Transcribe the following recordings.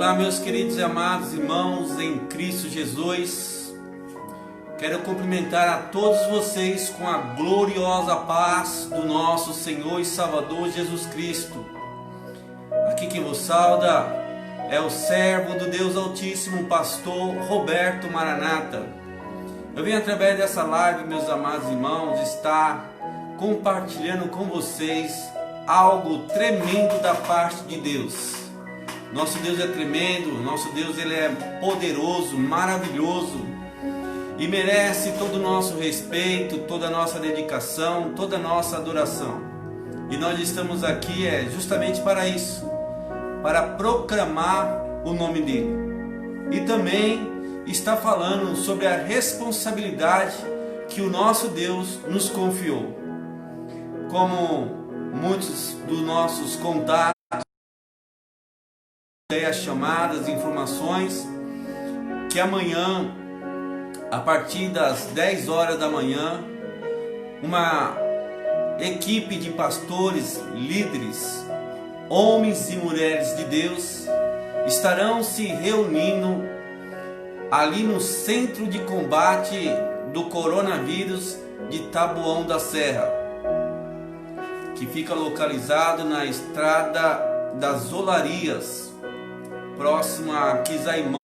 Olá, meus queridos e amados irmãos em Cristo Jesus. Quero cumprimentar a todos vocês com a gloriosa paz do nosso Senhor e Salvador Jesus Cristo. Aqui quem vos sauda é o servo do Deus Altíssimo, pastor Roberto Maranata. Eu venho através dessa live, meus amados irmãos, estar compartilhando com vocês algo tremendo da parte de Deus. Nosso Deus é tremendo, nosso Deus ele é poderoso, maravilhoso e merece todo o nosso respeito, toda a nossa dedicação, toda a nossa adoração. E nós estamos aqui justamente para isso, para proclamar o nome dele. E também está falando sobre a responsabilidade que o nosso Deus nos confiou. Como muitos dos nossos contatos, as chamadas, informações, que amanhã, a partir das 10 horas da manhã, uma equipe de pastores, líderes, homens e mulheres de Deus, estarão se reunindo ali no centro de combate do coronavírus de Taboão da Serra, que fica localizado na estrada das Olarias, próximo a Quisaimão.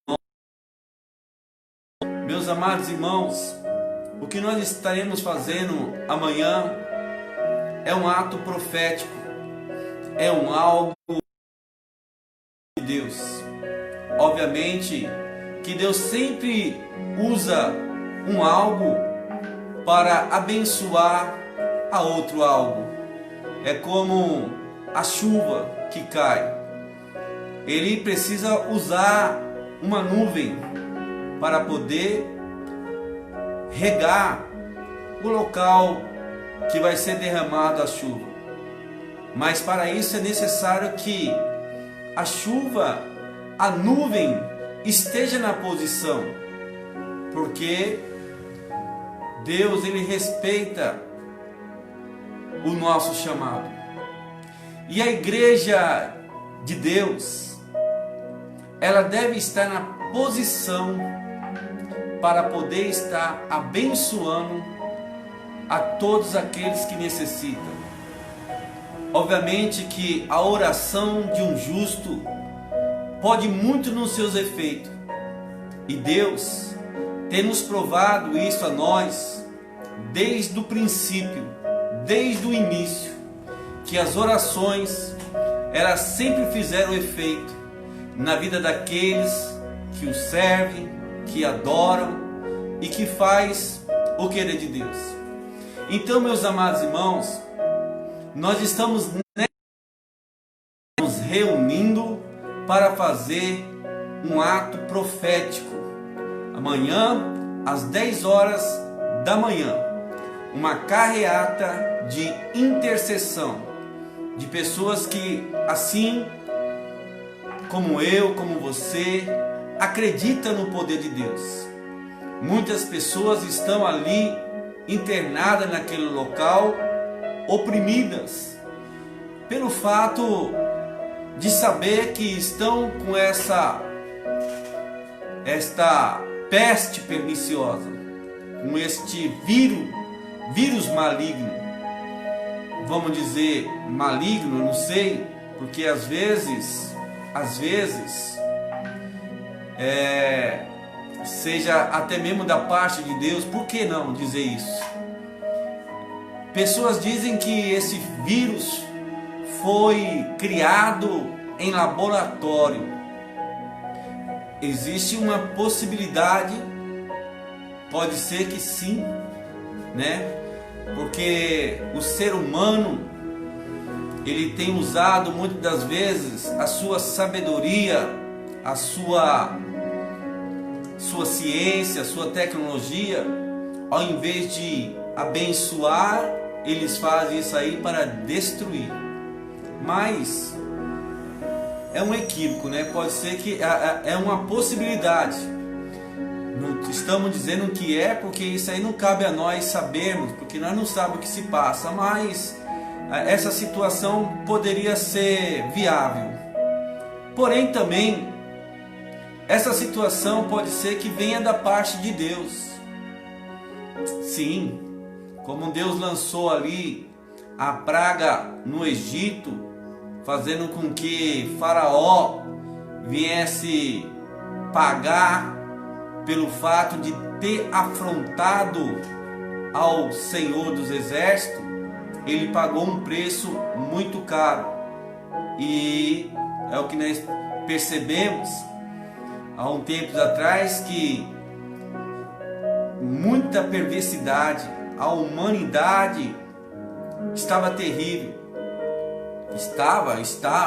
Meus amados irmãos, o que nós estaremos fazendo amanhã é um ato profético, é um algo de Deus. Obviamente que Deus sempre usa um algo para abençoar a outro algo. É como a chuva que cai. Ele precisa usar uma nuvem para poder regar o local que vai ser derramado a chuva. Mas para isso é necessário que a chuva, a nuvem esteja na posição, porque Deus ele respeita o nosso chamado. E a igreja de Deus, ela deve estar na posição para poder estar abençoando a todos aqueles que necessitam. Obviamente que a oração de um justo pode muito nos seus efeitos, e Deus tem nos provado isso a nós desde o princípio, desde o início, que as orações elas sempre fizeram efeito na vida daqueles que o servem, que adoram e que faz o querer de Deus. Então, meus amados irmãos, nós estamos nos reunindo para fazer um ato profético. Amanhã, às 10 horas da manhã, uma carreata de intercessão de pessoas que, assim como eu, como você, acredita no poder de Deus. Muitas pessoas estão ali internadas naquele local, oprimidas pelo fato de saber que estão com esta peste perniciosa, com este vírus maligno. Vamos dizer maligno, não sei, porque às vezes seja até mesmo da parte de Deus. Por que não dizer isso? Pessoas dizem que esse vírus foi criado em laboratório. Existe uma possibilidade, pode ser que sim, né? Porque o ser humano ele tem usado muitas das vezes a sua sabedoria, a sua ciência, a sua tecnologia, ao invés de abençoar, eles fazem isso aí para destruir. Mas é um equívoco, né? Pode ser que é uma possibilidade. Não estamos dizendo que é, porque isso aí não cabe a nós sabermos, porque nós não sabemos o que se passa, mas essa situação poderia ser viável. Porém também essa situação pode ser que venha da parte de Deus. Sim, como Deus lançou ali a praga no Egito, fazendo com que Faraó viesse pagar pelo fato de ter afrontado ao Senhor dos Exércitos, ele pagou um preço muito caro. E é o que nós percebemos há um tempo atrás, que muita perversidade, a humanidade estava terrível. Está,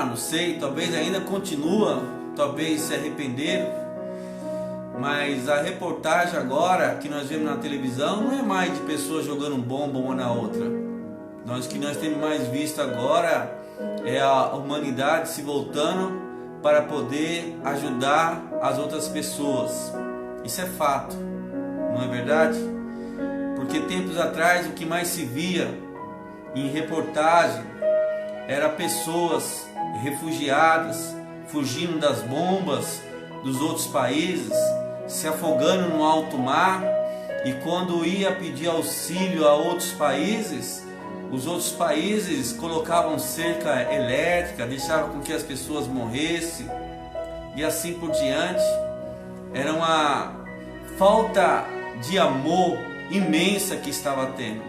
não sei, talvez ainda continua, talvez se arrependeram. Mas a reportagem agora que nós vemos na televisão não é mais de pessoas jogando bomba uma na outra. O que nós temos mais visto agora é a humanidade se voltando para poder ajudar as outras pessoas. Isso é fato, não é verdade? Porque tempos atrás o que mais se via em reportagem era pessoas refugiadas, fugindo das bombas dos outros países, se afogando no alto mar, e quando ia pedir auxílio a outros países, os outros países colocavam cerca elétrica, deixavam com que as pessoas morressem, e assim por diante. Era uma falta de amor imensa que estava tendo.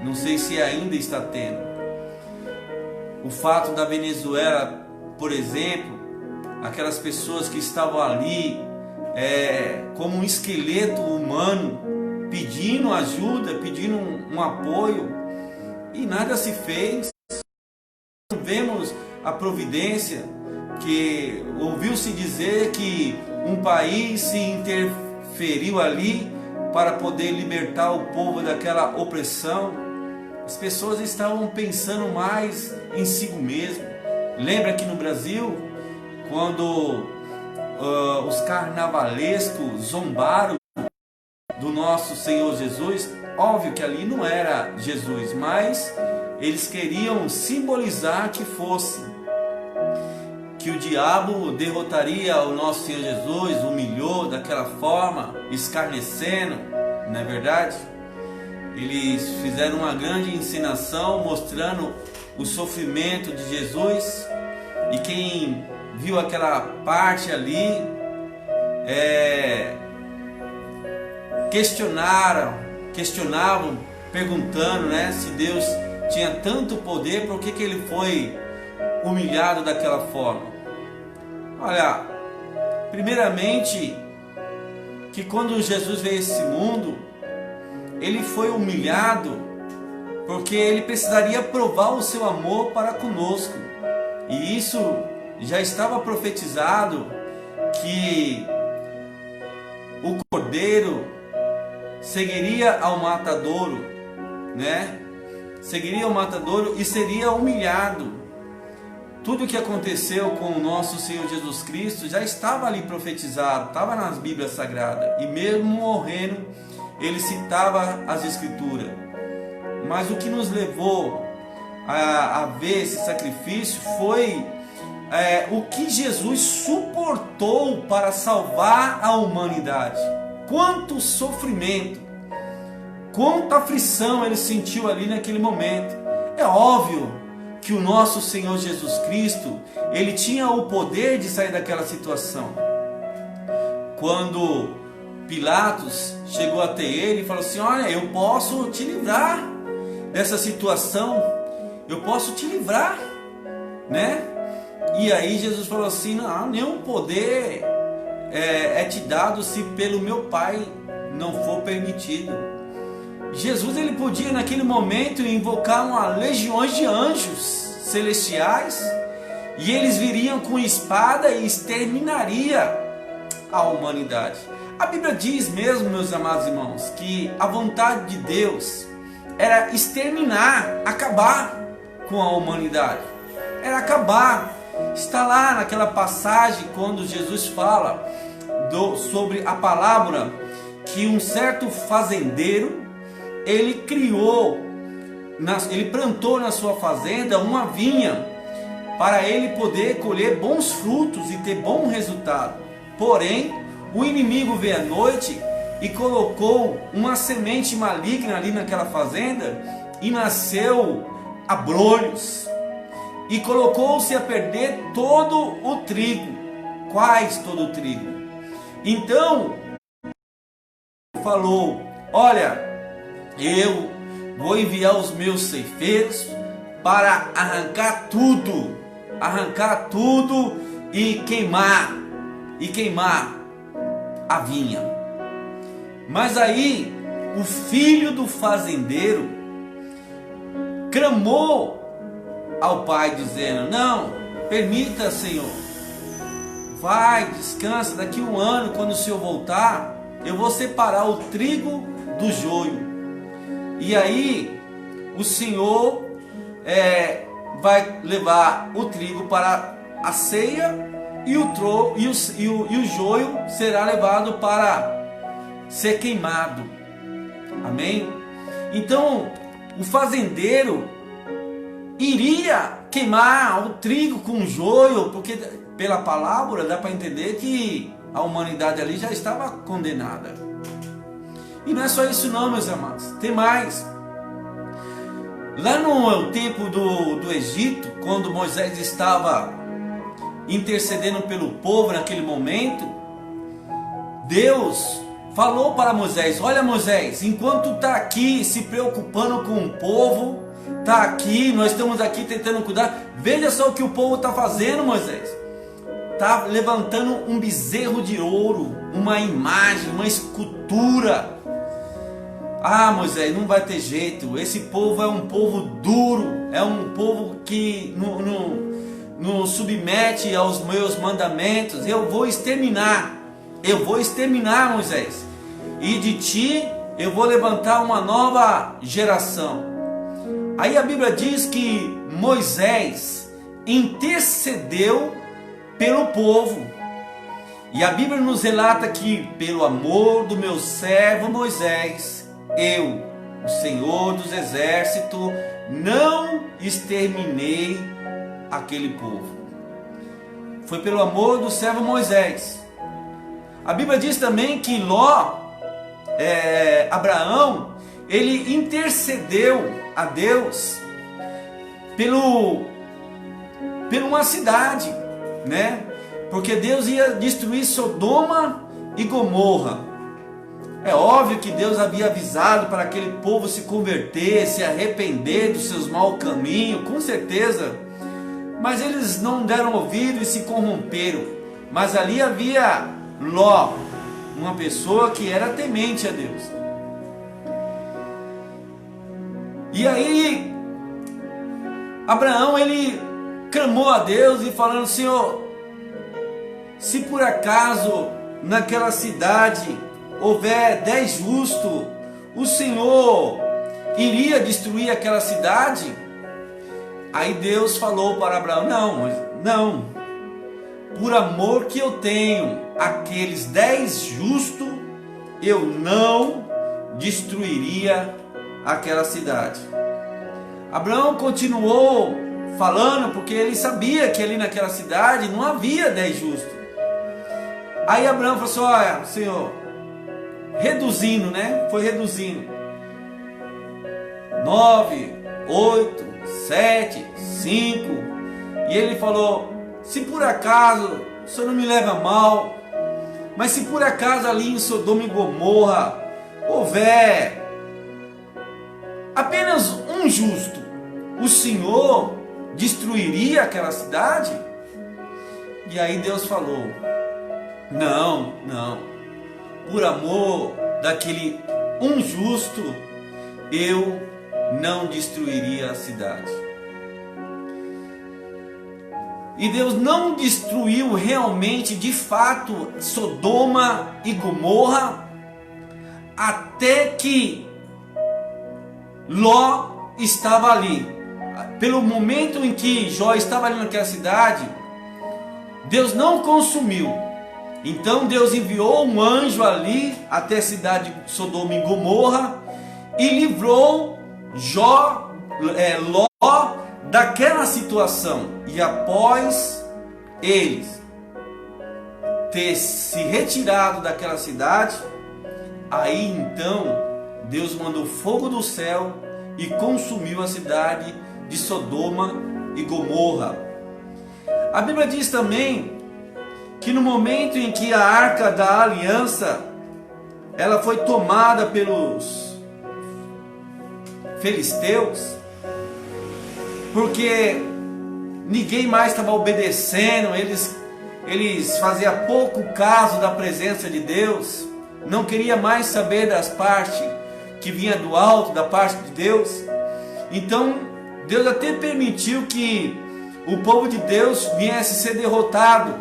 Não sei se ainda está tendo. O fato da Venezuela, por exemplo, aquelas pessoas que estavam ali como um esqueleto humano, pedindo ajuda, pedindo um apoio, e nada se fez. Vemos a providência, que ouviu-se dizer que um país se interferiu ali para poder libertar o povo daquela opressão. As pessoas estavam pensando mais em si mesmo. Lembra que no Brasil, quando os carnavalescos zombaram do nosso Senhor Jesus, óbvio que ali não era Jesus, mas eles queriam simbolizar que o diabo derrotaria o nosso Senhor Jesus, humilhou daquela forma, escarnecendo, não é verdade? Eles fizeram uma grande encenação mostrando o sofrimento de Jesus, e quem viu aquela parte ali questionavam, perguntando, se Deus tinha tanto poder, por que ele foi humilhado daquela forma? Olha, primeiramente, que quando Jesus veio a esse mundo, ele foi humilhado porque ele precisaria provar o seu amor para conosco. E isso já estava profetizado, que o cordeiro seguiria ao matadouro, seguiria ao matadouro e seria humilhado. Tudo o que aconteceu com o nosso Senhor Jesus Cristo já estava ali profetizado, estava nas Bíblias Sagradas, e mesmo morrendo, ele citava as Escrituras. Mas o que nos levou a ver esse sacrifício foi o que Jesus suportou para salvar a humanidade. Quanto sofrimento, quanta aflição ele sentiu ali naquele momento. É óbvio que o nosso Senhor Jesus Cristo, ele tinha o poder de sair daquela situação. Quando Pilatos chegou até ele e falou assim: olha, eu posso te livrar dessa situação, eu posso te livrar, E aí Jesus falou assim: não, nenhum poder é te dado se pelo meu Pai não for permitido. Jesus, ele podia naquele momento invocar uma legião de anjos celestiais, e eles viriam com espada e exterminaria a humanidade. A Bíblia diz mesmo, meus amados irmãos, que a vontade de Deus era exterminar, acabar com a humanidade, era acabar. Está lá naquela passagem quando Jesus fala sobre a palavra que um certo fazendeiro, ele plantou na sua fazenda uma vinha para ele poder colher bons frutos e ter bom resultado. Porém, o inimigo veio à noite e colocou uma semente maligna ali naquela fazenda, e nasceu abrolhos, e colocou-se a perder todo o trigo. Quais todo o trigo? Então falou: olha, eu vou enviar os meus ceifeiros para arrancar tudo e queimar a vinha. Mas aí o filho do fazendeiro clamou ao pai dizendo: não, permita, Senhor, vai, descansa, daqui um ano, quando o Senhor voltar, eu vou separar o trigo do joio, e aí o Senhor vai levar o trigo para a ceia, e o joio será levado para ser queimado. Amém? Então o fazendeiro iria queimar o trigo com o joio, porque pela palavra dá para entender que a humanidade ali já estava condenada. E não é só isso não, meus amados, tem mais. Lá no tempo do Egito, quando Moisés estava intercedendo pelo povo naquele momento, Deus falou para Moisés: olha, Moisés, enquanto tu está aqui se preocupando com o povo, está aqui, nós estamos aqui tentando cuidar, veja só o que o povo está fazendo, Moisés. Está levantando um bezerro de ouro, uma imagem, uma escultura. Ah, Moisés, não vai ter jeito, esse povo é um povo duro, é um povo que não submete aos meus mandamentos. Eu vou exterminar, Moisés, e de ti eu vou levantar uma nova geração. Aí a Bíblia diz que Moisés intercedeu pelo povo, e a Bíblia nos relata que, pelo amor do meu servo Moisés, eu, o Senhor dos Exércitos, não exterminei aquele povo. Foi pelo amor do servo Moisés. A Bíblia diz também que Abraão, ele intercedeu a Deus por uma cidade, né? Porque Deus ia destruir Sodoma e Gomorra. É óbvio que Deus havia avisado para aquele povo se converter, se arrepender dos seus maus caminhos, com certeza. Mas eles não deram ouvido e se corromperam. Mas ali havia Ló, uma pessoa que era temente a Deus. E aí Abraão, ele clamou a Deus e falando: Senhor, se por acaso naquela cidade houver 10 justos, o Senhor iria destruir aquela cidade? Aí Deus falou para Abraão: não, por amor que eu tenho aqueles 10 justos, eu não destruiria aquela cidade. Abraão continuou falando, porque ele sabia que ali naquela cidade não havia 10 justos. Aí Abraão falou assim: olha, Senhor, reduzindo, né? Foi reduzindo. 9, 8, 7, 5. E ele falou: se por acaso o Senhor não me leva a mal, mas se por acaso ali em Sodoma e Gomorra houver apenas um justo, o Senhor destruiria aquela cidade? E aí Deus falou: não, por amor daquele um justo, eu não destruiria a cidade. E Deus não destruiu realmente, de fato, Sodoma e Gomorra, até que Ló estava ali. Pelo momento em que Jó estava ali naquela cidade, Deus não consumiu. Então Deus enviou um anjo ali até a cidade de Sodoma e Gomorra e livrou Ló daquela situação. E após eles ter se retirado daquela cidade, aí então Deus mandou fogo do céu e consumiu a cidade de Sodoma e Gomorra. A Bíblia diz também que no momento em que a Arca da Aliança ela foi tomada pelos filisteus, porque ninguém mais estava obedecendo, eles faziam pouco caso da presença de Deus, não queria mais saber das partes que vinha do alto, da parte de Deus. Então Deus até permitiu que o povo de Deus viesse ser derrotado,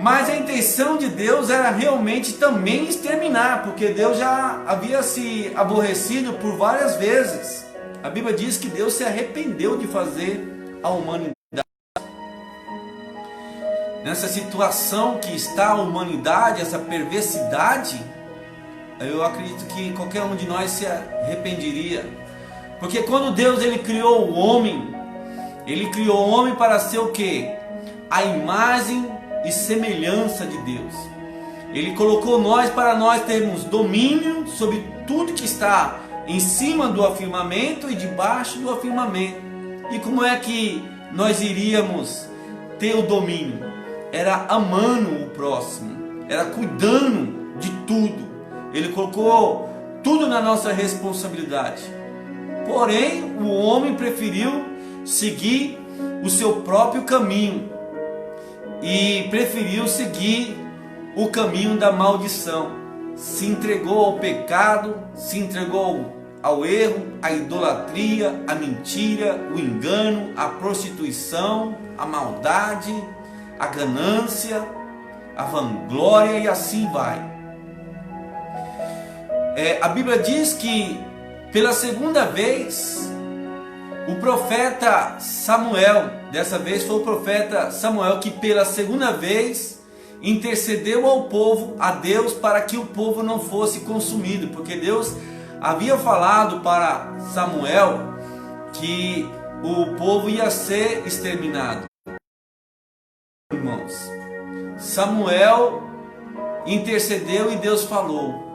mas a intenção de Deus era realmente também exterminar, porque Deus já havia se aborrecido por várias vezes. A Bíblia diz que Deus se arrependeu de fazer a humanidade. Nessa situação que está a humanidade, essa perversidade, eu acredito que qualquer um de nós se arrependeria. Porque quando Deus ele criou o homem, ele criou o homem para ser o quê? A imagem e semelhança de Deus. Ele colocou nós para nós termos domínio sobre tudo que está em cima do firmamento e debaixo do firmamento. E como é que nós iríamos ter o domínio? Era amando o próximo, era cuidando de tudo. Ele colocou tudo na nossa responsabilidade. Porém, o homem preferiu seguir o seu próprio caminho e preferiu seguir o caminho da maldição. Se entregou ao pecado, se entregou ao erro, à idolatria, à mentira, o engano, à prostituição, à maldade, à ganância, à vanglória e assim vai. A Bíblia diz que pela segunda vez o profeta Samuel, dessa vez foi o profeta Samuel que pela segunda vez intercedeu ao povo, a Deus, para que o povo não fosse consumido, porque Deus havia falado para Samuel que o povo ia ser exterminado. Irmãos, Samuel intercedeu e Deus falou: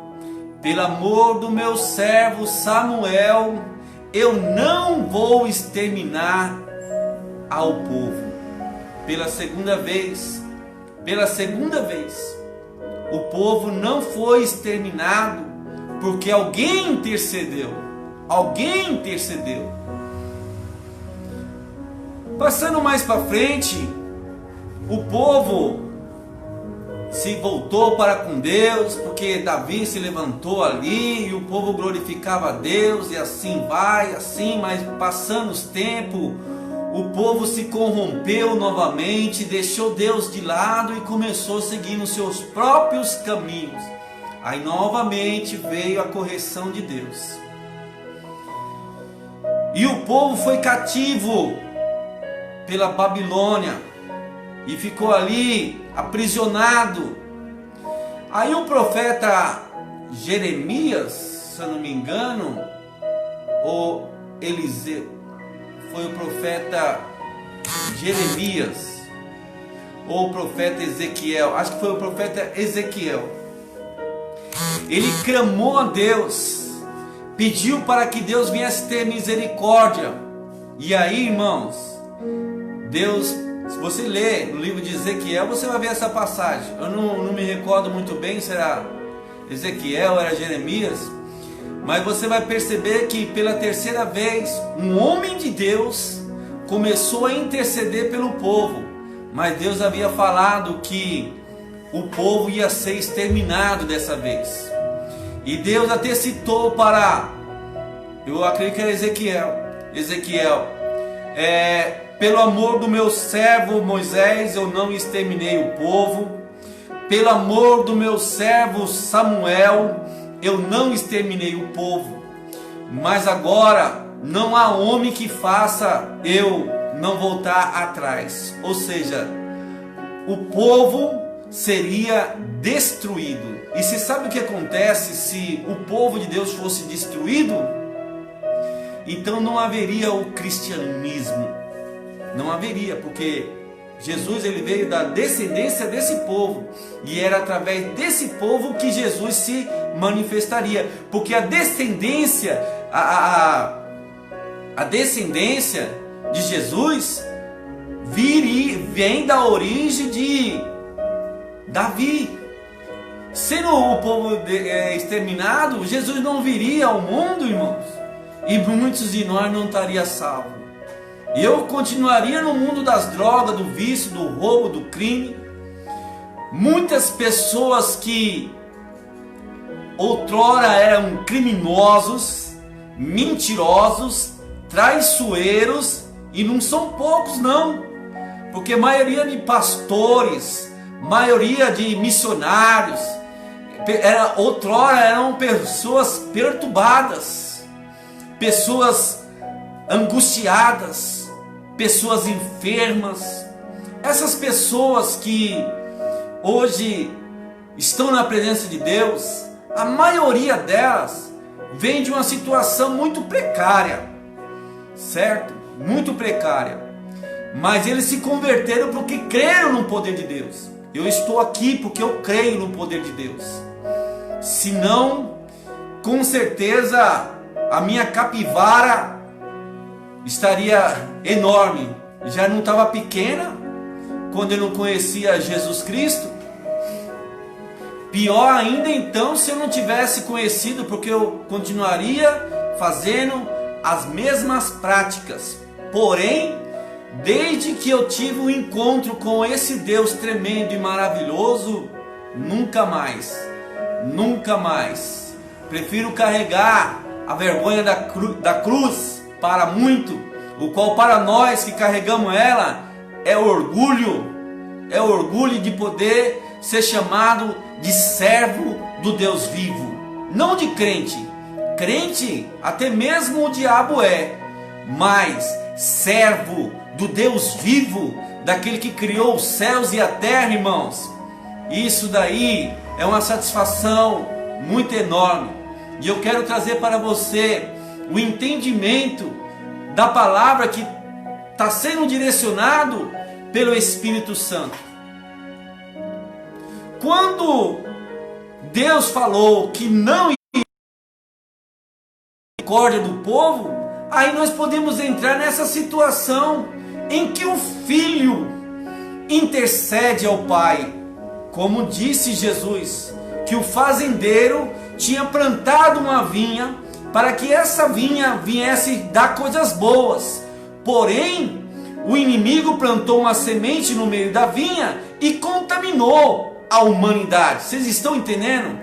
pelo amor do meu servo Samuel, eu não vou exterminar ao povo. Pela segunda vez, o povo não foi exterminado, porque alguém intercedeu. Passando mais para frente, o povo se voltou para com Deus, porque Davi se levantou ali e o povo glorificava a Deus, e assim vai, assim, mas passando os tempos, o povo se corrompeu novamente, deixou Deus de lado e começou a seguir nos seus próprios caminhos. Aí novamente veio a correção de Deus. E o povo foi cativo pela Babilônia e ficou ali aprisionado. Aí o profeta Jeremias, se eu não me engano, ou Eliseu, foi o profeta Jeremias, ou o profeta Ezequiel, acho que foi o profeta Ezequiel. Ele clamou a Deus, pediu para que Deus viesse ter misericórdia. E aí, irmãos, Deus, se você ler no livro de Ezequiel, você vai ver essa passagem. Eu não me recordo muito bem se era Ezequiel, era Jeremias, mas você vai perceber que pela terceira vez um homem de Deus começou a interceder pelo povo, mas Deus havia falado que o povo ia ser exterminado dessa vez. E Deus até citou para, eu acredito que era Ezequiel, pelo amor do meu servo Moisés eu não exterminei o povo, pelo amor do meu servo Samuel eu não exterminei o povo, mas agora não há homem que faça eu não voltar atrás. Ou seja, o povo seria destruído. E se sabe o que acontece se o povo de Deus fosse destruído? Então não haveria o cristianismo. Não haveria, porque Jesus ele veio da descendência desse povo, e era através desse povo que Jesus se manifestaria, porque a descendência, a descendência de Jesus vem da origem de Davi. Sendo o povo exterminado, Jesus não viria ao mundo, irmãos, e muitos de nós não estariam salvos. Eu continuaria no mundo das drogas, do vício, do roubo, do crime. Muitas pessoas que outrora eram criminosos, mentirosos, traiçoeiros, e não são poucos não, porque a maioria de pastores, maioria de missionários, outrora eram pessoas perturbadas, pessoas angustiadas, pessoas enfermas. Essas pessoas que hoje estão na presença de Deus, a maioria delas vem de uma situação muito precária, certo? Muito precária. Mas eles se converteram porque creram no poder de Deus. Eu estou aqui porque eu creio no poder de Deus. Senão, com certeza, a minha capivara estaria enorme. Já não estava pequena quando eu não conhecia Jesus Cristo. Pior ainda então se eu não tivesse conhecido, porque eu continuaria fazendo as mesmas práticas. Porém, desde que eu tive um encontro com esse Deus tremendo e maravilhoso, nunca mais, nunca mais. Prefiro carregar a vergonha da cruz para muito, o qual para nós que carregamos ela é orgulho de poder ser chamado de servo do Deus vivo, não de crente. Crente até mesmo o diabo é, mas servo do Deus vivo, daquele que criou os céus e a terra, irmãos. Isso daí é uma satisfação muito enorme. E eu quero trazer para você o entendimento da palavra que está sendo direcionado pelo Espírito Santo. Quando Deus falou que não ia misericórdia do povo, aí nós podemos entrar nessa situação em que o filho intercede ao pai, como disse Jesus, que o fazendeiro tinha plantado uma vinha para que essa vinha viesse dar coisas boas. Porém, o inimigo plantou uma semente no meio da vinha e contaminou a humanidade. Vocês estão entendendo?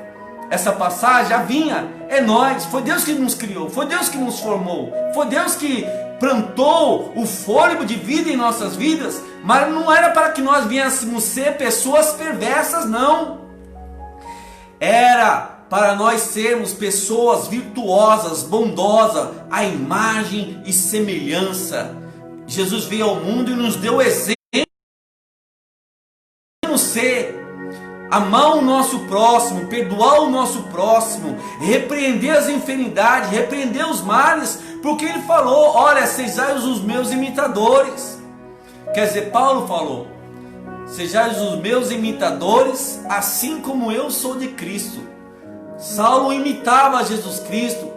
Essa passagem, a vinha é nós, foi Deus que nos criou, foi Deus que nos formou, foi Deus que plantou o fôlego de vida em nossas vidas, mas não era para que nós viéssemos ser pessoas perversas, não. Era para nós sermos pessoas virtuosas, bondosas, à imagem e semelhança. Jesus veio ao mundo e nos deu exemplo de ser, amar o nosso próximo, perdoar o nosso próximo, repreender as enfermidades, repreender os males, porque ele falou: olha, sejais os meus imitadores. Quer dizer, Paulo falou: sejais os meus imitadores, assim como eu sou de Cristo. Saulo imitava Jesus Cristo,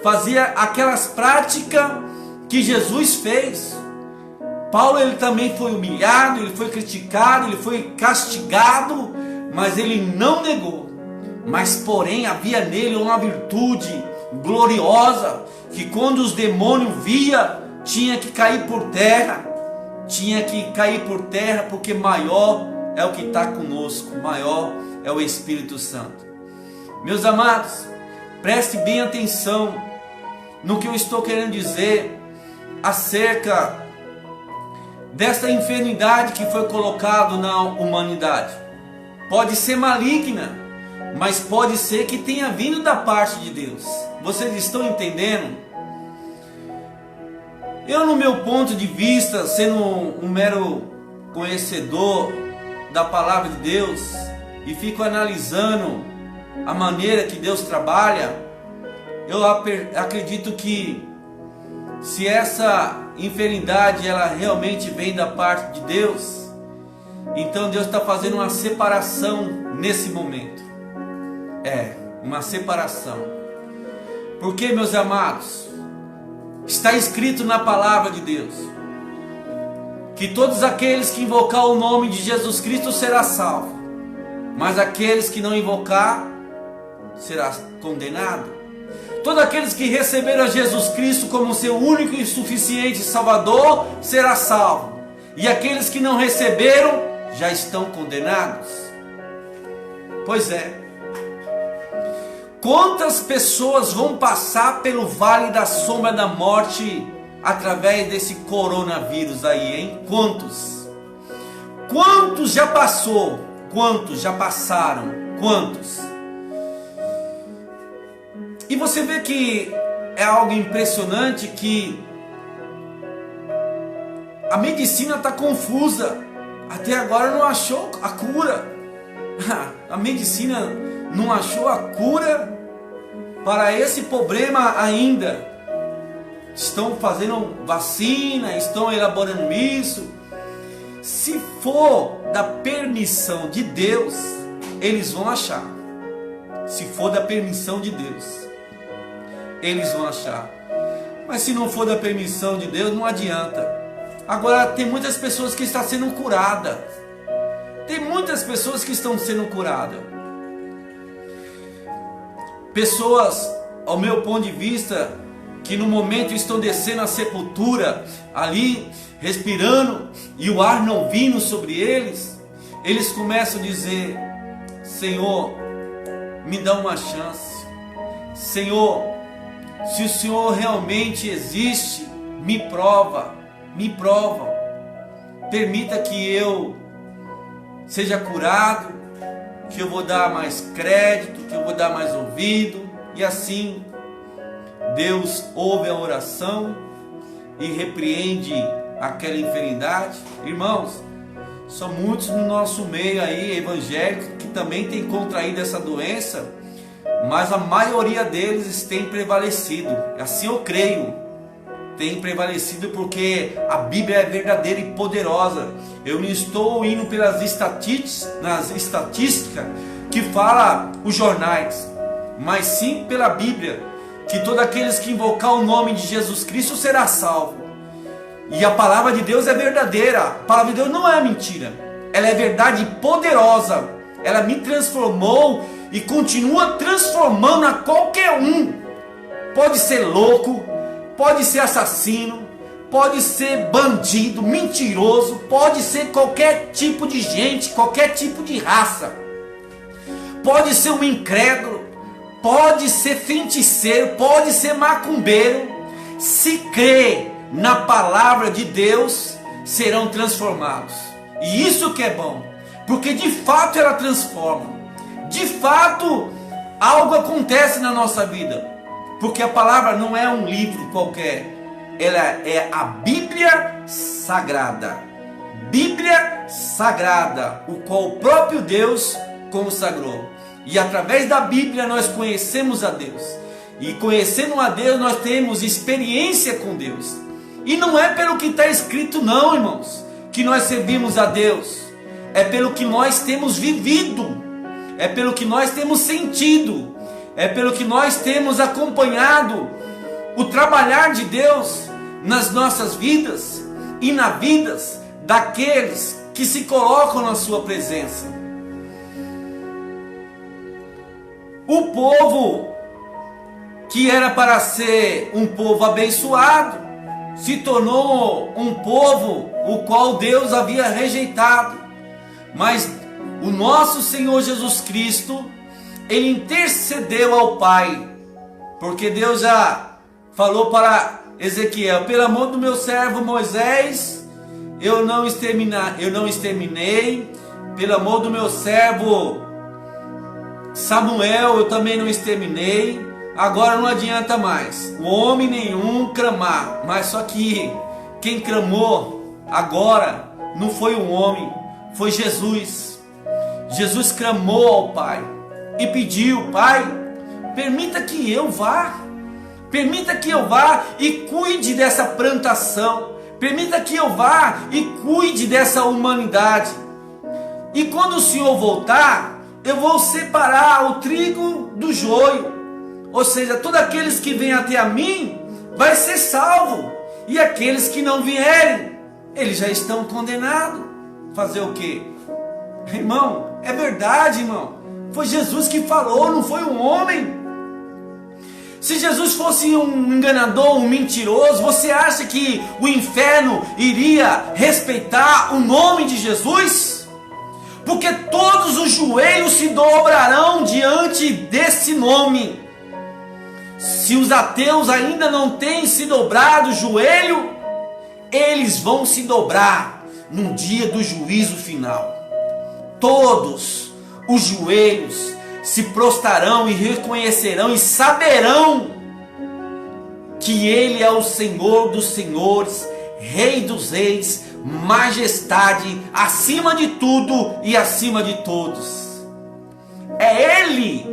fazia aquelas práticas que Jesus fez. Paulo ele também foi humilhado, ele foi criticado, ele foi castigado, mas ele não negou. Mas porém havia nele uma virtude gloriosa, que quando os demônios via, tinha que cair por terra. Tinha que cair por terra, porque maior é o que está conosco, maior é o Espírito Santo. Meus amados, preste bem atenção no que eu estou querendo dizer acerca desta enfermidade que foi colocada na humanidade. Pode ser maligna, mas pode ser que tenha vindo da parte de Deus. Vocês estão entendendo? Eu, no meu ponto de vista, sendo um mero conhecedor da palavra de Deus, e fico analisando a maneira que Deus trabalha, eu acredito que se essa enfermidade ela realmente vem da parte de Deus, Então Deus está fazendo uma separação nesse momento. Uma separação. Porque, meus amados, está escrito na palavra de Deus que todos aqueles que invocar o nome de Jesus Cristo será salvo, mas aqueles que não invocar será condenado. Todos aqueles que receberam a Jesus Cristo como seu único e suficiente Salvador será salvo, e aqueles que não receberam já estão condenados. Pois é. Quantas pessoas vão passar pelo vale da sombra da morte através desse coronavírus aí, hein? Quantos? Quantos já passou? Quantos já passaram? Quantos? E você vê que é algo impressionante, que a medicina está confusa. Até agora não achou a cura. A medicina não achou a cura para esse problema ainda. Estão fazendo vacina, estão elaborando isso. Se for da permissão de Deus, eles vão achar. Se for da permissão de Deus, eles vão achar. Mas se não for da permissão de Deus, não adianta. Agora tem muitas pessoas que estão sendo curadas. Tem muitas pessoas que estão sendo curadas. Pessoas, ao meu ponto de vista, que no momento estão descendo a sepultura, ali respirando, e o ar não vindo sobre eles, eles começam a dizer: Senhor, me dá uma chance. Senhor, se o Senhor realmente existe, me prova, permita que eu seja curado, que eu vou dar mais crédito, que eu vou dar mais ouvido. E assim Deus ouve a oração e repreende aquela enfermidade. Irmãos, são muitos no nosso meio aí, evangélicos, que também têm contraído essa doença, mas a maioria deles tem prevalecido. Assim eu creio, tem prevalecido, porque a Bíblia é verdadeira e poderosa. Eu não estou indo pelas estatísticas que fala os jornais, mas sim pela Bíblia, que todos aqueles que invocar o nome de Jesus Cristo será salvo. E a palavra de Deus é verdadeira. A palavra de Deus não é mentira, ela é verdade poderosa. Ela me transformou e continua transformando a qualquer um. Pode ser louco, pode ser assassino, pode ser bandido, mentiroso, pode ser qualquer tipo de gente, qualquer tipo de raça, pode ser um incrédulo, pode ser feiticeiro, pode ser macumbeiro. Se crê na palavra de Deus, serão transformados. E isso que é bom, porque de fato ela transforma. De fato algo acontece na nossa vida, porque a palavra não é um livro qualquer, ela é a Bíblia Sagrada. Bíblia Sagrada, o qual o próprio Deus consagrou. E através da Bíblia nós conhecemos a Deus. E conhecendo a Deus nós temos experiência com Deus. E não é pelo que está escrito não, irmãos, que nós servimos a Deus. É pelo que nós temos vivido. É pelo que nós temos sentido. É pelo que nós temos acompanhado o trabalhar de Deus nas nossas vidas e nas vidas daqueles que se colocam na sua presença. O povo que era para ser um povo abençoado se tornou um povo o qual Deus havia rejeitado. Mas o nosso Senhor Jesus Cristo, Ele intercedeu ao Pai, porque Deus já falou para Ezequiel: pelo amor do meu servo Moisés, eu não exterminei, pelo amor do meu servo Samuel, eu também não exterminei. Agora não adianta mais o homem nenhum clamar. Mas só que quem clamou agora não foi um homem, foi Jesus. Jesus clamou ao Pai e pediu: Pai, permita que eu vá. Permita que eu vá e cuide dessa plantação. Permita que eu vá e cuide dessa humanidade. E quando o Senhor voltar, eu vou separar o trigo do joio. Ou seja, todos aqueles que vêm até a mim vai ser salvo. E aqueles que não vierem, eles já estão condenados. Fazer o quê? Irmão, é verdade, irmão. Foi Jesus que falou, não foi um homem. Se Jesus fosse um enganador, um mentiroso, você acha que o inferno iria respeitar o nome de Jesus? Porque todos os joelhos se dobrarão diante desse nome. Se os ateus ainda não têm se dobrado o joelho, eles vão se dobrar no dia do juízo final. Todos os joelhos se prostrarão e reconhecerão e saberão que Ele é o Senhor dos senhores, Rei dos reis, majestade, acima de tudo e acima de todos. É Ele,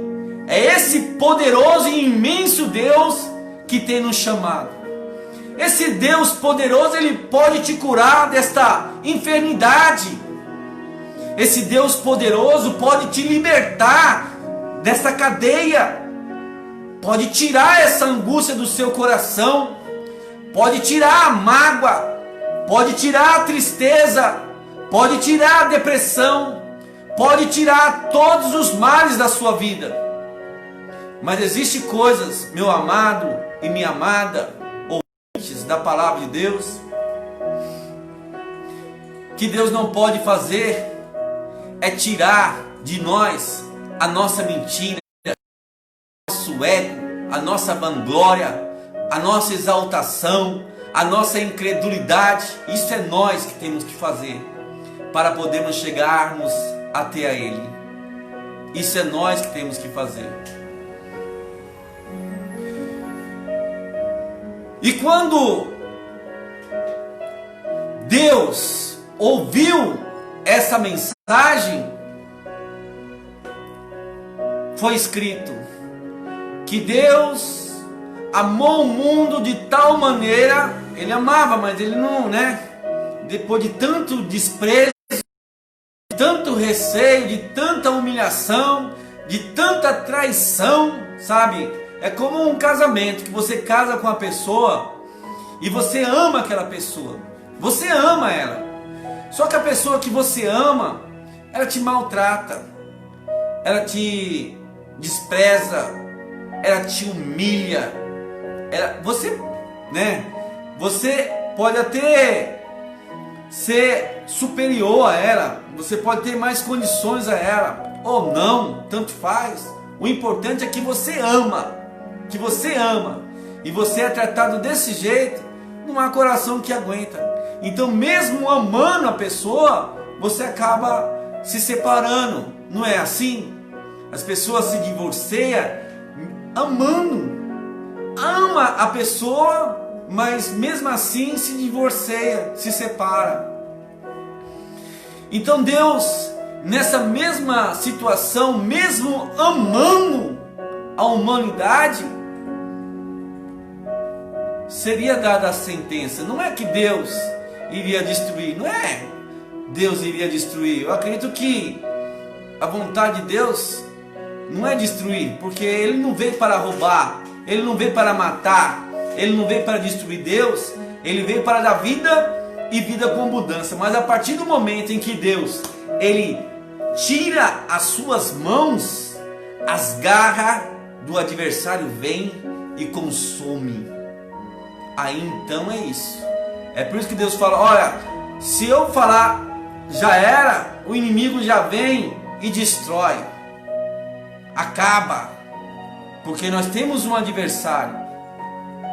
é esse poderoso e imenso Deus que tem nos chamado. Esse Deus poderoso, Ele pode te curar desta enfermidade. Esse Deus poderoso pode te libertar dessa cadeia, pode tirar essa angústia do seu coração, pode tirar a mágoa, pode tirar a tristeza, pode tirar a depressão, pode tirar todos os males da sua vida. Mas existem coisas, meu amado e minha amada, ouvintes da palavra de Deus, que Deus não pode fazer, é tirar de nós a nossa mentira, o nosso ego, a nossa vanglória, a nossa exaltação, a nossa incredulidade. Isso é nós que temos que fazer para podermos chegarmos até a Ele. Isso é nós que temos que fazer. E quando Deus ouviu essa mensagem, foi escrito que Deus amou o mundo de tal maneira, Ele amava, mas Ele não, depois de tanto desprezo, de tanto receio, de tanta humilhação, de tanta traição, sabe? É como um casamento, que você casa com a pessoa e você ama aquela pessoa, você ama ela. Só que a pessoa que você ama, ela te maltrata, ela te despreza, ela te humilha. Você pode até ser superior a ela, você pode ter mais condições a ela, ou não, tanto faz. O importante é que você ama, e você é tratado desse jeito, não há coração que aguenta. Então, mesmo amando a pessoa, você acaba se separando. Não é assim? As pessoas se divorciam amando. Ama a pessoa, mas mesmo assim se divorcia, se separa. Então Deus, nessa mesma situação, mesmo amando a humanidade, seria dada a sentença. Não é que Deus iria destruir, não é Deus iria destruir. Eu acredito que a vontade de Deus não é destruir, porque Ele não veio para roubar, Ele não veio para matar, Ele não veio para destruir. Deus, Ele veio para dar vida e vida com abundância. Mas a partir do momento em que Deus, Ele tira as suas mãos, as garras do adversário vêm e consome. Aí então é isso. É por isso que Deus fala: olha, se eu falar já era, o inimigo já vem e destrói, acaba, porque nós temos um adversário.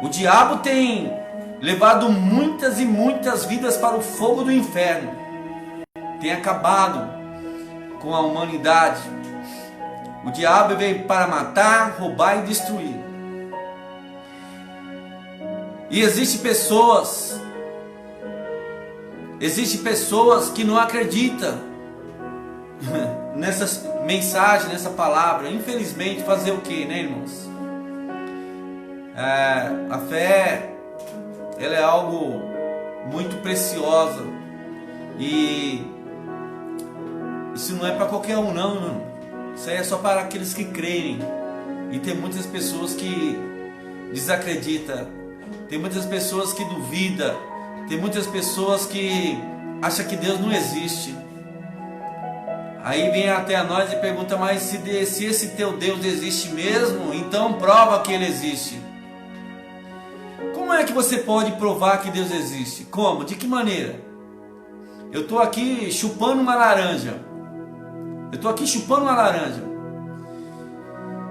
O diabo tem levado muitas e muitas vidas para o fogo do inferno, tem acabado com a humanidade. O diabo veio para matar, roubar e destruir. E existem pessoas que não acreditam nessas mensagens, nessa palavra. Infelizmente, fazer o que, né, irmãos? A fé, ela é algo muito preciosa. E Isso não é para qualquer um não, irmão. Isso aí é só para aqueles que creem. E tem muitas pessoas que desacreditam. Tem muitas pessoas que duvidam. Tem muitas pessoas que acham que Deus não existe. Aí vem até nós e pergunta, mas se esse teu Deus existe mesmo, então prova que Ele existe. Como é que você pode provar que Deus existe? Como? De que maneira? Eu estou aqui chupando uma laranja.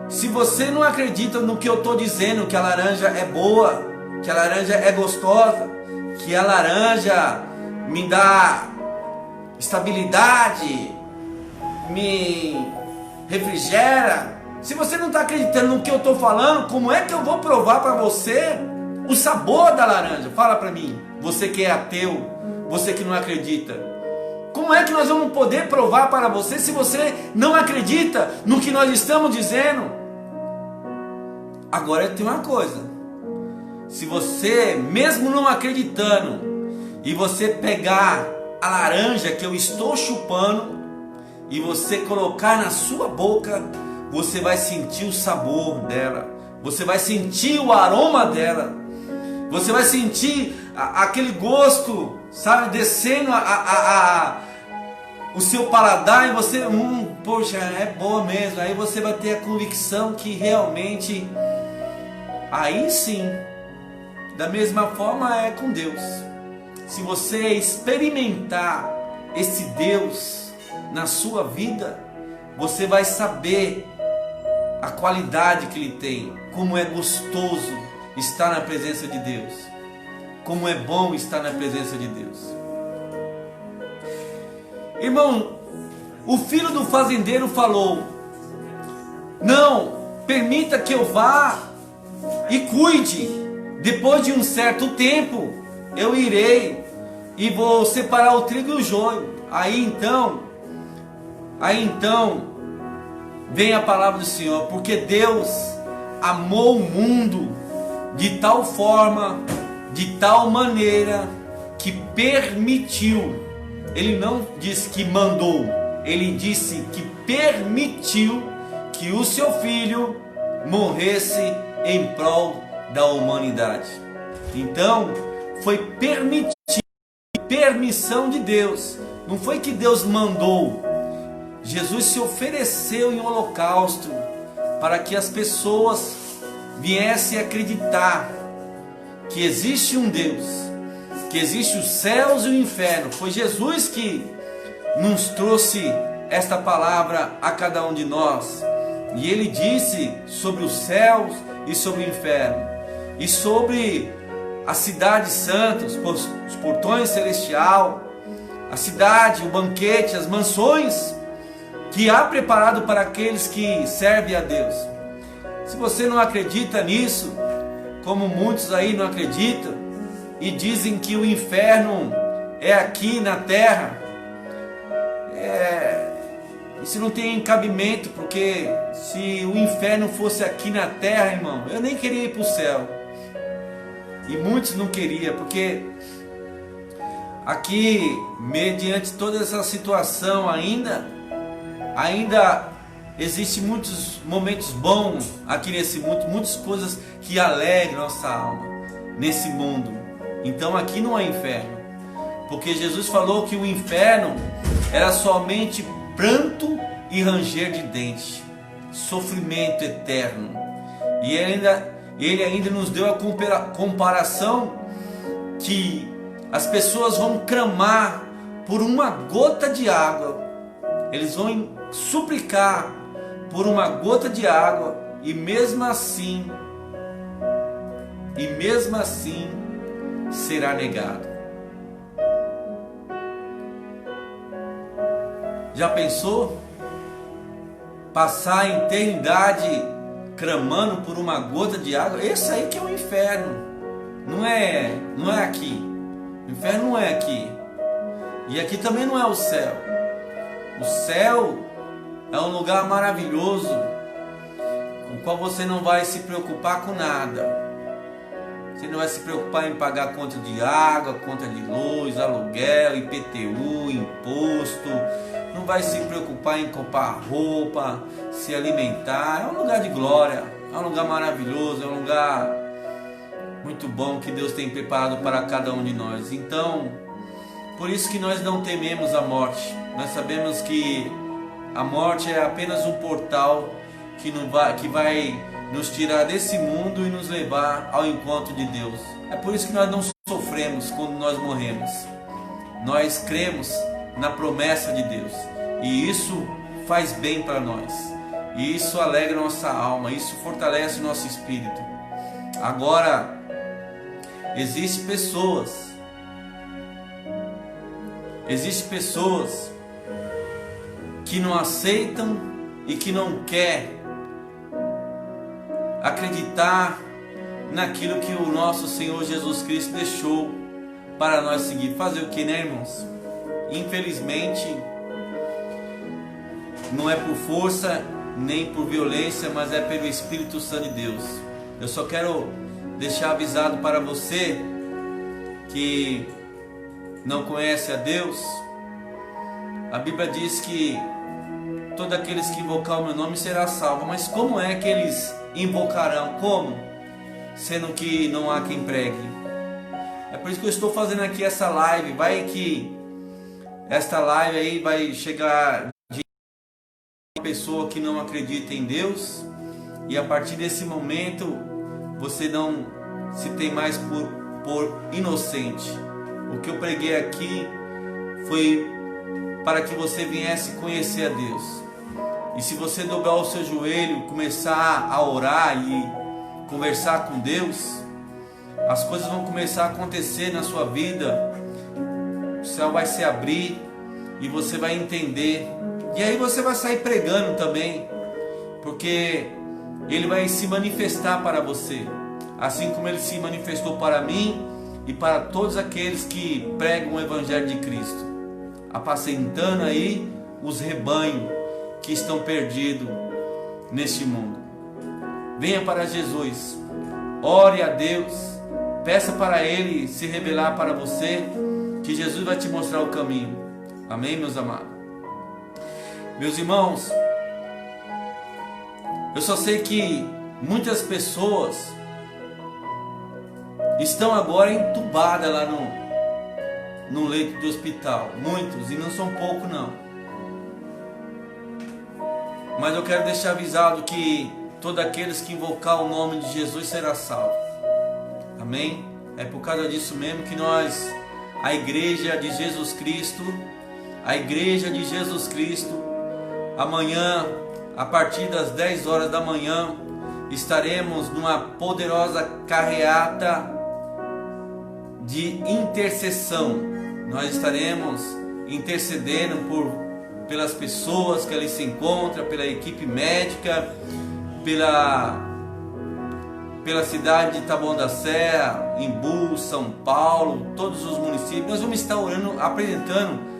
Se você não acredita no que eu estou dizendo, que a laranja é boa, que a laranja é gostosa, que a laranja me dá estabilidade, me refrigera. Se você não está acreditando no que eu estou falando, como é que eu vou provar para você o sabor da laranja? Fala para mim, você que é ateu, você que não acredita. Como é que nós vamos poder provar para você se você não acredita no que nós estamos dizendo? Agora tem uma coisa, se você mesmo não acreditando e você pegar a laranja que eu estou chupando e você colocar na sua boca, você vai sentir o sabor dela, você vai sentir o aroma dela, você vai sentir aquele gosto, sabe, descendo o seu paladar e você, poxa, é boa mesmo. Aí você vai ter a convicção que realmente, aí sim, da mesma forma é com Deus. Se você experimentar esse Deus na sua vida, você vai saber a qualidade que Ele tem, como é gostoso estar na presença de Deus, como é bom estar na presença de Deus. Irmão, o filho do fazendeiro falou, não, permita que eu vá e cuide, depois de um certo tempo eu irei e vou separar o trigo e o joio. Aí então vem a palavra do Senhor, porque Deus amou o mundo de tal forma, de tal maneira, que permitiu. Ele não disse que mandou, Ele disse que permitiu que o seu filho morresse em prol da humanidade. Então foi permissão de Deus, não foi que Deus mandou. Jesus se ofereceu em holocausto para que as pessoas viessem a acreditar que existe um Deus, que existe os céus e o inferno. Foi Jesus que nos trouxe esta palavra a cada um de nós. E Ele disse sobre os céus e sobre o inferno, e sobre a cidade santa, os portões celestial, a cidade, o banquete, as mansões que há preparado para aqueles que servem a Deus. Se você não acredita nisso, como muitos aí não acreditam, e dizem que o inferno é aqui na terra, isso não tem cabimento, porque se o inferno fosse aqui na terra, irmão, eu nem queria ir para o céu. E muitos não queriam, porque aqui, mediante toda essa situação ainda existem muitos momentos bons aqui nesse mundo, muitas coisas que alegram nossa alma nesse mundo. Então aqui não é inferno, porque Jesus falou que o inferno era somente pranto e ranger de dentes, sofrimento eterno. E ele ainda nos deu a comparação que as pessoas vão clamar por uma gota de água, eles vão suplicar por uma gota de água, e mesmo assim será negado. Já pensou? Passar a eternidade clamando por uma gota de água? Esse aí que é o inferno. Não é aqui. O inferno não é aqui. E aqui também não é o céu. O céu é um lugar maravilhoso, com o qual você não vai se preocupar com nada. Você não vai se preocupar em pagar conta de água, conta de luz, aluguel, IPTU, imposto, não vai se preocupar em comprar roupa, se alimentar. É um lugar de glória, é um lugar maravilhoso, é um lugar muito bom que Deus tem preparado para cada um de nós. Então, por isso que nós não tememos a morte. Nós sabemos que a morte é apenas um portal que vai nos tirar desse mundo e nos levar ao encontro de Deus. É por isso que nós não sofremos quando nós morremos. Nós cremos na promessa de Deus, e isso faz bem para nós, e isso alegra nossa alma, isso fortalece o nosso espírito. Agora, existem pessoas que não aceitam e que não querem acreditar naquilo que o nosso Senhor Jesus Cristo deixou para nós seguir. Fazer o que, né, irmãos? Infelizmente, não é por força nem por violência, mas é pelo Espírito Santo de Deus. Eu só quero deixar avisado para você que não conhece a Deus. A Bíblia diz que todos aqueles que invocar o meu nome será salvo. Mas como é que eles invocarão? Como? Sendo que não há quem pregue. É por isso que eu estou fazendo aqui essa live. Vai que esta live aí vai chegar de uma pessoa que não acredita em Deus, e a partir desse momento você não se tem mais por inocente. O que eu preguei aqui foi para que você viesse conhecer a Deus. E se você dobrar o seu joelho, começar a orar e conversar com Deus, as coisas vão começar a acontecer na sua vida. O céu vai se abrir e você vai entender. E aí você vai sair pregando também, porque Ele vai se manifestar para você, assim como Ele se manifestou para mim e para todos aqueles que pregam o Evangelho de Cristo, apacentando aí os rebanhos que estão perdidos neste mundo. Venha para Jesus, ore a Deus, peça para Ele se revelar para você, que Jesus vai te mostrar o caminho. Amém, meus amados? Meus irmãos, eu só sei que muitas pessoas estão agora entubadas lá no leito de hospital. Muitos, e não são poucos não. Mas eu quero deixar avisado que todos aqueles que invocar o nome de Jesus será salvo. Amém? É por causa disso mesmo que nós, a Igreja de Jesus Cristo, amanhã, a partir das 10 horas da manhã, estaremos numa poderosa carreata de intercessão. Nós estaremos intercedendo pelas pessoas que ali se encontram, pela equipe médica, pela cidade de Taboão da Serra, Imbu, São Paulo, todos os municípios. Nós vamos estar orando, apresentando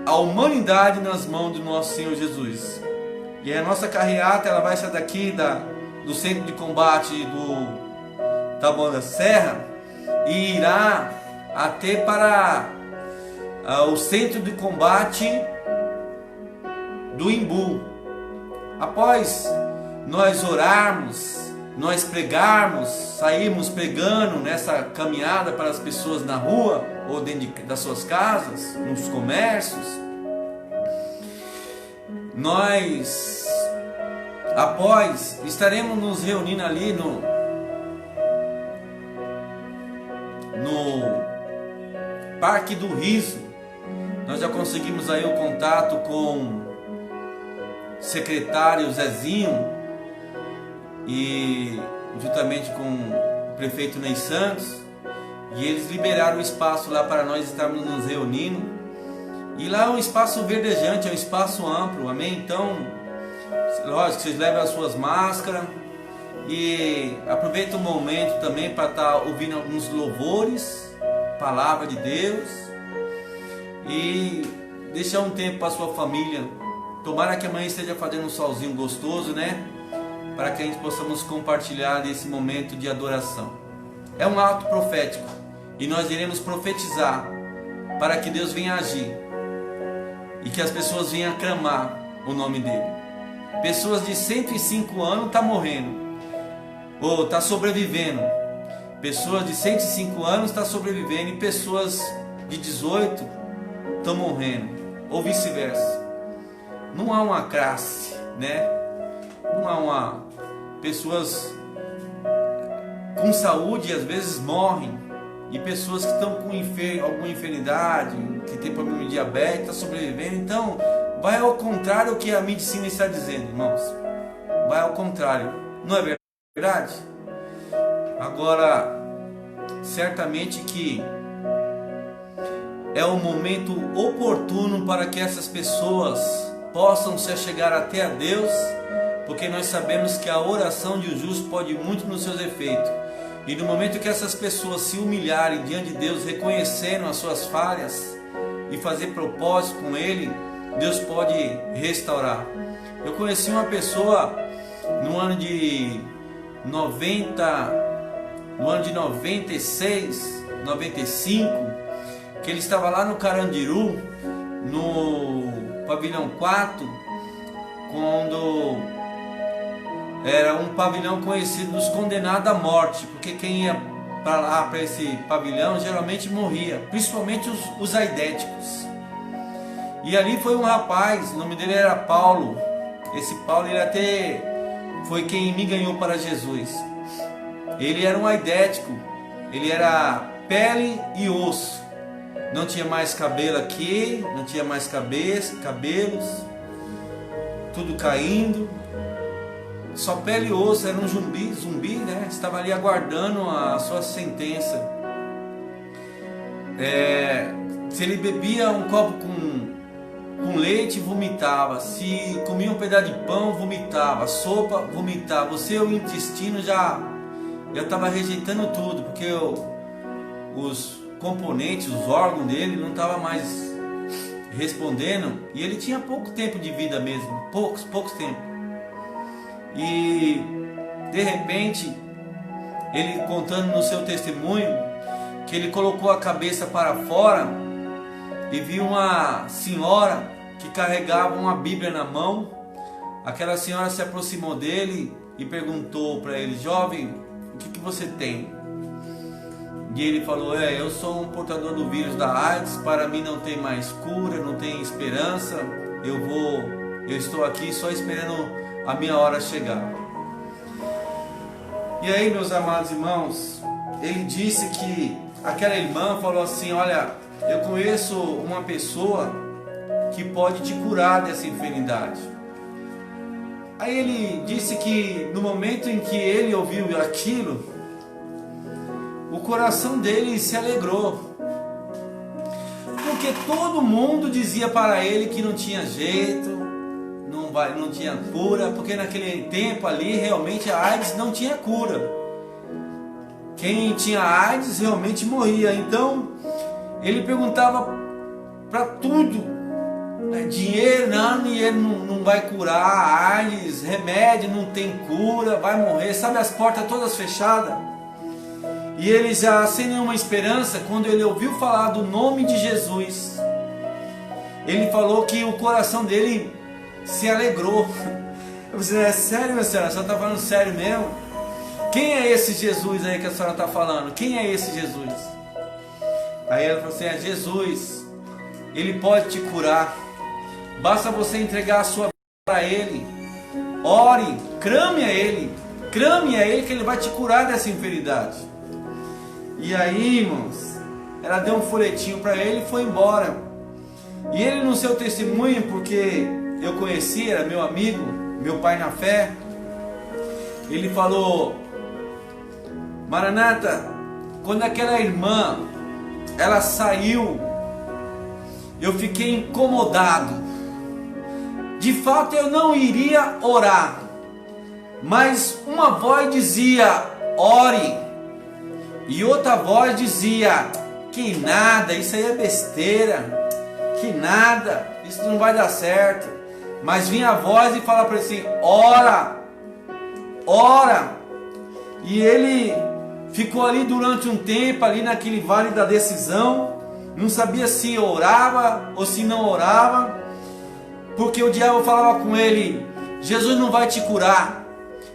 a humanidade nas mãos do nosso Senhor Jesus. E a nossa carreata, ela vai sair daqui do centro de combate do Taboão da Serra e irá até para o centro de combate do Imbu. Após nós orarmos, nós pregarmos, sairmos pregando nessa caminhada para as pessoas na rua ou dentro das suas casas, nos comércios, nós após estaremos nos reunindo ali no Parque do Riso. Nós já conseguimos aí o contato com o secretário Zezinho e juntamente com o prefeito Ney Santos, e eles liberaram o espaço lá para nós estarmos nos reunindo. E lá é um espaço verdejante, é um espaço amplo, amém? Então, lógico, vocês levam as suas máscaras e aproveitem o momento também para estar ouvindo alguns louvores, palavra de Deus, e deixar um tempo para a sua família. Tomara que amanhã esteja fazendo um solzinho gostoso, né? Para que a gente possamos compartilhar desse momento de adoração. É um ato profético e nós iremos profetizar para que Deus venha agir. e que as pessoas venham aclamar o nome dele. Pessoas de 105 anos estão morrendo, ou estão sobrevivendo. Pessoas de 105 anos estão sobrevivendo e pessoas de 18 estão morrendo, ou vice-versa. Não há uma classe, né? Não há uma... Pessoas com saúde às vezes morrem, e pessoas que estão com alguma enfermidade, que tem problema de diabetes, estão sobrevivendo. Então, vai ao contrário do que a medicina está dizendo, irmãos. Vai ao contrário. Não é verdade? Agora, certamente que é o momento oportuno para que essas pessoas possam se achegar até a Deus, porque nós sabemos que a oração de um justo pode muito nos seus efeitos. E no momento que essas pessoas se humilharem diante de Deus, reconhecendo as suas falhas e fazer propósito com Ele, Deus pode restaurar. Eu conheci uma pessoa no ano de 96, 95, que ele estava lá no Carandiru, no pavilhão 4, quando era um pavilhão conhecido dos condenados à morte, porque quem ia para lá, para esse pavilhão, geralmente morria, principalmente os aidéticos. E ali foi um rapaz, o nome dele era Paulo. Esse Paulo, ele até foi quem me ganhou para Jesus. Ele era um aidético, ele era pele e osso, não tinha mais cabelo aqui, não tinha mais cabelos, tudo caindo, só pele e osso, era um zumbi, né? Estava ali aguardando a sua sentença. Se ele bebia um copo com leite, vomitava. Se comia um pedaço de pão, vomitava. Sopa, vomitava. O seu intestino já estava rejeitando tudo, porque os componentes, os órgãos dele não estavam mais respondendo. E ele tinha pouco tempo de vida mesmo, poucos tempo. E de repente, ele contando no seu testemunho, que ele colocou a cabeça para fora e viu uma senhora que carregava uma Bíblia na mão. Aquela senhora se aproximou dele e perguntou para ele: jovem, o que você tem? E ele falou: eu sou um portador do vírus da AIDS, para mim não tem mais cura, não tem esperança, eu estou aqui só esperando a minha hora chegar. E aí, meus amados irmãos, ele disse que aquela irmã falou assim: olha, eu conheço uma pessoa que pode te curar dessa enfermidade. Aí ele disse que no momento em que ele ouviu aquilo, o coração dele se alegrou, porque todo mundo dizia para ele que não tinha jeito, não tinha cura, porque naquele tempo ali realmente a AIDS não tinha cura. Quem tinha AIDS realmente morria. Então ele perguntava para tudo, dinheiro não vai curar a AIDS, remédio não tem cura, vai morrer, sabe, as portas todas fechadas. E ele já sem nenhuma esperança, quando ele ouviu falar do nome de Jesus, ele falou que o coração dele se alegrou. Eu falei: é sério, minha senhora? A senhora está falando sério mesmo? Quem é esse Jesus aí que a senhora está falando? Quem é esse Jesus? Aí ela falou assim: é Jesus, Ele pode te curar, basta você entregar a sua vida para Ele, ore, clame a Ele que Ele vai te curar dessa enfermidade. E aí, irmãos, ela deu um folhetinho para ele e foi embora. E ele, no seu testemunho, porque eu conheci, era meu amigo, meu pai na fé, ele falou: Maranata, quando aquela irmã ela saiu, eu fiquei incomodado. De fato eu não iria orar, mas uma voz dizia: ore, e outra voz dizia: que nada, isso aí é besteira, que nada, isso não vai dar certo. Mas vinha a voz e falava para ele assim: ora, ora. E ele ficou ali durante um tempo, ali naquele vale da decisão, não sabia se orava ou se não orava. porque o diabo falava com ele: Jesus não vai te curar,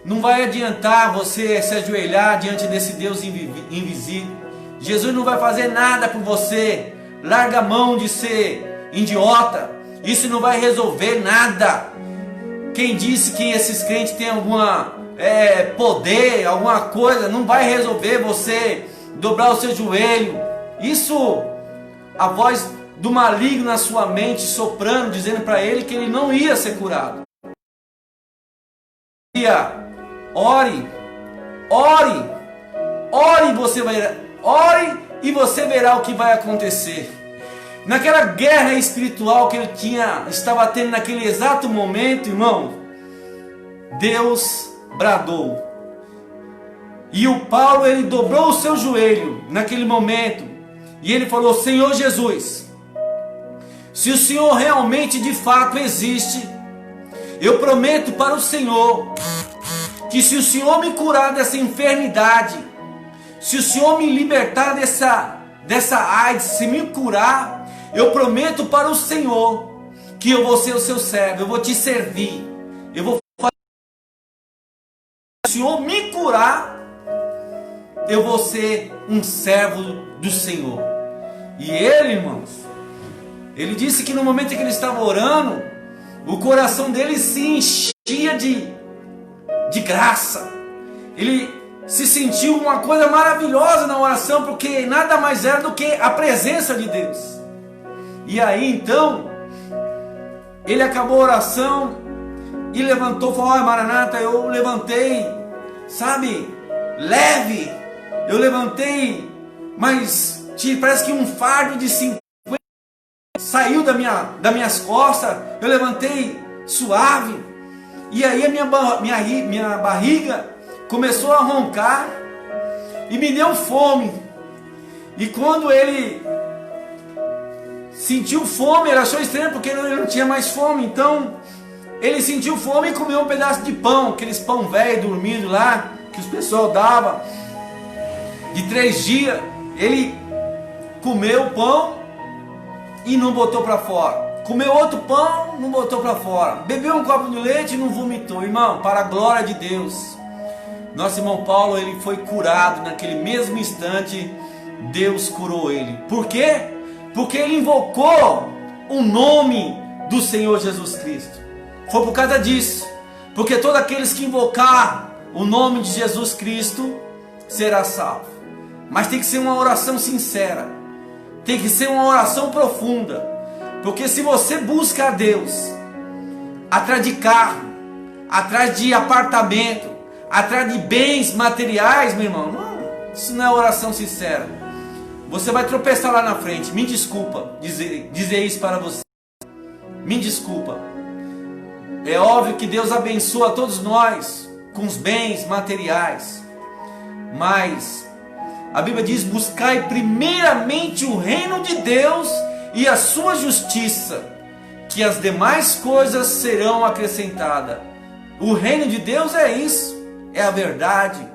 não vai adiantar você se ajoelhar diante desse Deus invisível, Jesus não vai fazer nada por você, larga a mão de ser idiota, isso não vai resolver nada. Quem disse que esses crentes têm alguma poder, alguma coisa, não vai resolver você dobrar o seu joelho. Isso, a voz do maligno na sua mente soprando, dizendo para ele que ele não ia ser curado. Ore, ore, ore, ore e você verá o que vai acontecer. Naquela guerra espiritual que ele estava tendo naquele exato momento, irmão, Deus bradou. E o Paulo, ele dobrou o seu joelho naquele momento. E ele falou: Senhor Jesus, se o Senhor realmente de fato existe, eu prometo para o Senhor que se o Senhor me curar dessa enfermidade, se o Senhor me libertar dessa AIDS, se me curar, eu prometo para o Senhor que eu vou ser o seu servo, eu vou te servir, eu vou fazer. Se o Senhor me curar, eu vou ser um servo do Senhor. E ele, irmãos, ele disse que no momento em que ele estava orando, o coração dele se enchia de graça. Ele se sentiu uma coisa maravilhosa na oração, porque nada mais era do que a presença de Deus. E aí então, ele acabou a oração e levantou, falou: "Ai, Maranata, eu levantei, sabe, leve, eu levantei, mas parece que um fardo de 50 saiu das minhas costas, eu levantei suave, e aí a minha barriga começou a roncar, e me deu fome, e quando ele sentiu fome, ele achou estranho, porque ele não tinha mais fome, então ele sentiu fome e comeu um pedaço de pão, aqueles pão velho dormindo lá, que os pessoal dava, de 3 dias, ele comeu o pão e não botou para fora, comeu outro pão, não botou para fora, bebeu um copo de leite e não vomitou. Irmão, para a glória de Deus, nosso irmão Paulo, ele foi curado naquele mesmo instante. Deus curou ele. Por quê? Porque ele invocou o nome do Senhor Jesus Cristo. Foi por causa disso, porque todos aqueles que invocar o nome de Jesus Cristo será salvo. Mas tem que ser uma oração sincera, tem que ser uma oração profunda, porque se você busca a Deus atrás de carro, atrás de apartamento, atrás de bens materiais, meu irmão, não, isso não é oração sincera. Você vai tropeçar lá na frente. Me desculpa dizer isso para você, me desculpa. É óbvio que Deus abençoa todos nós com os bens materiais, mas a Bíblia diz: buscai primeiramente o reino de Deus e a sua justiça, que as demais coisas serão acrescentadas. O reino de Deus é isso, é a verdade,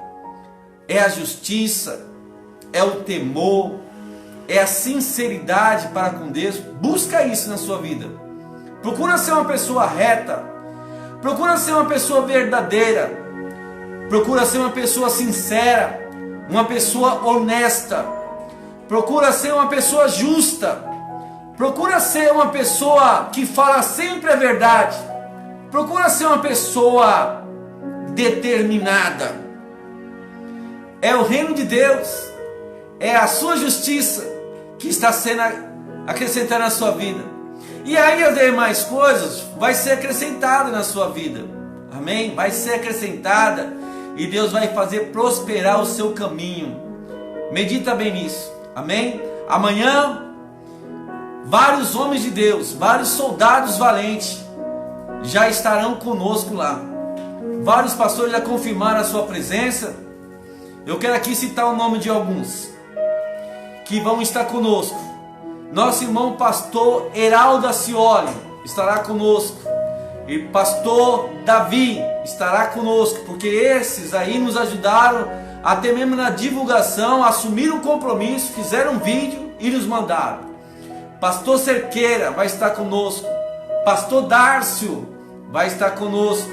é a justiça, é o temor, é a sinceridade para com Deus. Busca isso na sua vida. Procura ser uma pessoa reta, procura ser uma pessoa verdadeira, procura ser uma pessoa sincera, uma pessoa honesta, procura ser uma pessoa justa, procura ser uma pessoa que fala sempre a verdade, procura ser uma pessoa determinada. É o reino de Deus, é a sua justiça que está sendo acrescentada na sua vida, e aí as demais coisas vai ser acrescentada na sua vida, amém? Vai ser acrescentada, e Deus vai fazer prosperar o seu caminho. Medita bem nisso, amém? Amanhã, vários homens de Deus, vários soldados valentes já estarão conosco lá. Vários pastores já confirmaram a sua presença. Eu quero aqui citar o nome de alguns que vão estar conosco. Nosso irmão pastor Heraldo Acioli estará conosco, e pastor Davi estará conosco, porque esses aí nos ajudaram até mesmo na divulgação, assumiram um compromisso, fizeram um vídeo e nos mandaram. Pastor Cerqueira vai estar conosco, Pastor Dárcio vai estar conosco.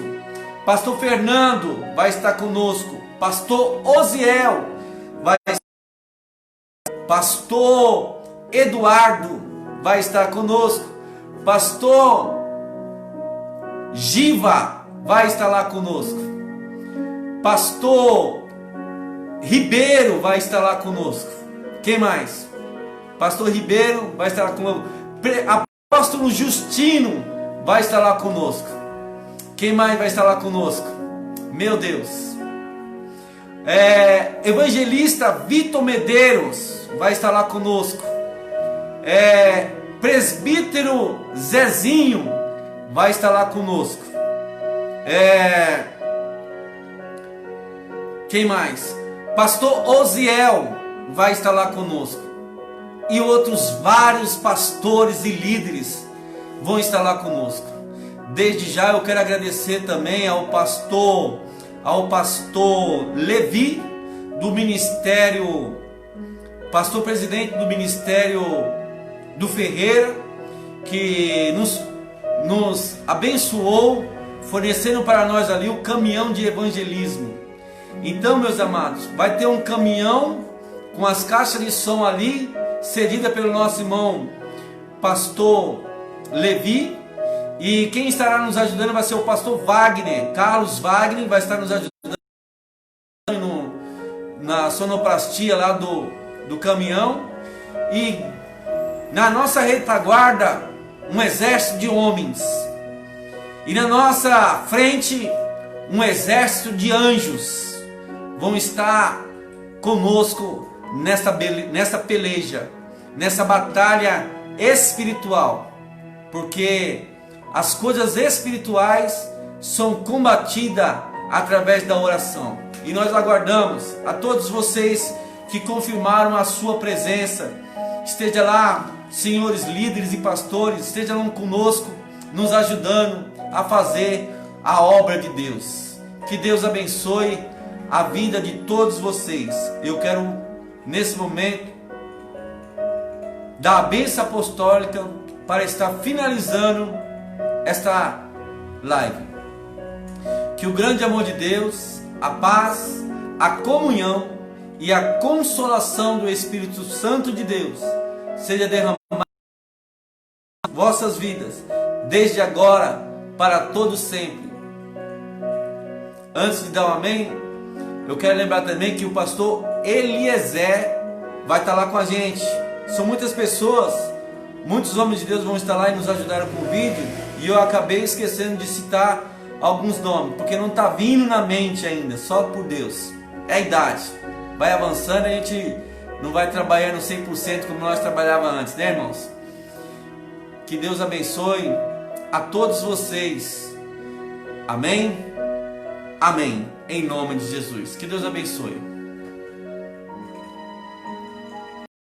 Pastor Fernando vai estar conosco. Pastor Osiel vai estar conosco. Pastor Eduardo vai estar conosco. Pastor Giva vai estar lá conosco. Pastor Ribeiro vai estar lá conosco. Quem mais? Pastor Ribeiro vai estar lá conosco. Apóstolo Justino vai estar lá conosco. Quem mais vai estar lá conosco? Meu Deus. Evangelista Vitor Medeiros vai estar lá conosco. Presbítero Zezinho vai estar lá conosco. Quem mais? Pastor Osiel vai estar lá conosco. E outros vários pastores e líderes vão estar lá conosco. Desde já eu quero agradecer também ao pastor Levi, do ministério, pastor presidente do ministério do Ferreira, que nos abençoou, fornecendo para nós ali o caminhão de evangelismo. Então, meus amados, vai ter um caminhão com as caixas de som ali, cedida pelo nosso irmão pastor Levi, e quem estará nos ajudando vai ser o pastor Wagner, Carlos Wagner, vai estar nos ajudando na sonoplastia lá do caminhão, e na nossa retaguarda um exército de homens, e na nossa frente um exército de anjos vão estar conosco nessa peleja, nessa batalha espiritual, porque as coisas espirituais são combatidas através da oração. E nós aguardamos a todos vocês que confirmaram a sua presença. Esteja lá, senhores líderes e pastores, estejam conosco, nos ajudando a fazer a obra de Deus. Que Deus abençoe a vida de todos vocês. Eu quero, nesse momento, dar a bênção apostólica para estar finalizando esta live. Que o grande amor de Deus, a paz, a comunhão e a consolação do Espírito Santo de Deus seja derramado em vossas vidas, desde agora para todos sempre. Antes de dar um amém, eu quero lembrar também que o pastor Eliezer vai estar lá com a gente. São muitas pessoas, muitos homens de Deus vão estar lá e nos ajudaram com o vídeo, e eu acabei esquecendo de citar alguns nomes, porque não está vindo na mente ainda, só por Deus. É a idade, vai avançando, a gente não vai trabalhando 100% como nós trabalhávamos antes, né, irmãos? Que Deus abençoe a todos vocês. Amém? Amém. Em nome de Jesus. Que Deus abençoe.